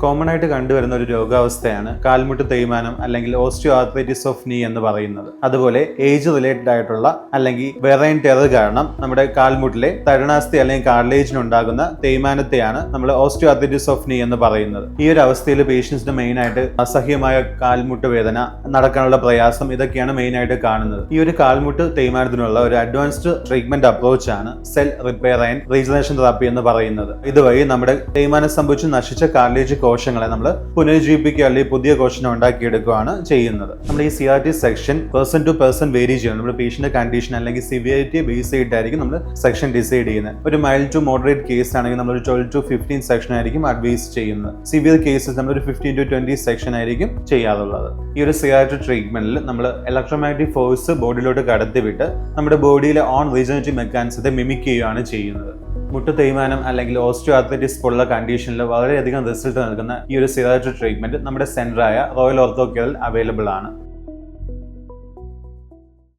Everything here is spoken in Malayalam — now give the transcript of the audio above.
കോമൺ ആയിട്ട് കണ്ടുവരുന്ന ഒരു രോഗാവസ്ഥയാണ് കാൽമുട്ട് തേയ്മാനം അല്ലെങ്കിൽ ഓസ്റ്റിയോ ആർത്രൈറ്റിസ് ഓഫ് നീ എന്ന് പറയുന്നത്. അതുപോലെ ഏജ് റിലേറ്റഡ് ആയിട്ടുള്ള അല്ലെങ്കിൽ വെയർ ആൻഡ് ടെയർ കാരണം നമ്മുടെ കാൽമുട്ടിലെ തരുണാസ്ഥി അല്ലെങ്കിൽ കാർലേജിനുണ്ടാകുന്ന തേയ്മാനത്തെയാണ് നമ്മൾ ഓസ്റ്റിയോ ആർത്രൈറ്റിസ് ഓഫ് നീ എന്ന് പറയുന്നത്. ഈ ഒരു അവസ്ഥയിൽ പേഷ്യൻസിന് മെയിൻ ആയിട്ട് അസഹ്യമായ കാൽമുട്ട് വേദന, നടക്കാനുള്ള പ്രയാസം, ഇതൊക്കെയാണ് മെയിൻ ആയിട്ട് കാണുന്നത്. ഈ ഒരു കാൽമുട്ട് തേയ്മാനത്തിനുള്ള ഒരു അഡ്വാൻസ്ഡ് ട്രീറ്റ്മെന്റ് അപ്രോച്ച് ആണ് cell repair and regeneration therapy എന്ന് പറയുന്നത്. ഇതുവഴി നമ്മുടെ തേയ്മാനം സംഭവിച്ച് നശിച്ച കാർലേജ് കോശങ്ങളെ നമ്മൾ പുനരുജ്ജീവിപ്പിക്കുക അല്ലെങ്കിൽ പുതിയ കോശം ഉണ്ടാക്കിയെടുക്കുകയാണ് ചെയ്യുന്നത്. നമ്മൾ ഈ CRT section person to person vary ചെയ്യണം. നമ്മുടെ പേഷ്യന്റ് കണ്ടീഷൻ അല്ലെങ്കിൽ സിവിയറിറ്റിയെ ബേസ് ചെയ്തിട്ടായിരിക്കും നമ്മൾ സെക്ഷൻ ഡിസൈഡ് ചെയ്യുന്നത്. ഒരു മൈൽഡ് ടു മോഡറേറ്റ് കേസ് ആണെങ്കിൽ നമ്മൾ ഒരു 12 to 15 സെക്ഷൻ ആയിരിക്കും അഡ്വൈസ് ചെയ്യുന്നത്. സിവിയർ കേസസ് നമ്മൾ ഒരു 15 to 20 സെക്ഷൻ ആയിരിക്കും ചെയ്യാറുള്ളത്. ഈ ഒരു CRT ട്രീറ്റ്മെന്റിൽ നമ്മൾ ഇലക്ട്രോമാഗ്നറ്റിക് ഫോഴ്സ് ബോഡിയിലോട്ട് കടത്തിവിട്ട് നമ്മുടെ ബോഡിയിലെ ഓൺ റീജനറേറ്റീവ് മെക്കാനിസത്തെ മിമിക് ചെയ്യുകയാണ് ചെയ്യുന്നത്. മുട്ട് തേയ്മാനം അല്ലെങ്കിൽ ഓസ്റ്റിയോ ആർത്രൈറ്റിസ് പോലുള്ള കണ്ടീഷനിൽ വളരെയധികം റിസൾട്ട് നൽകുന്ന ഈ ഒരു CRT ട്രീറ്റ്മെന്റ് നമ്മുടെ സെന്ററായ റോയൽ ഓർത്തോ കെയറിൽ അവൈലബിൾ ആണ്.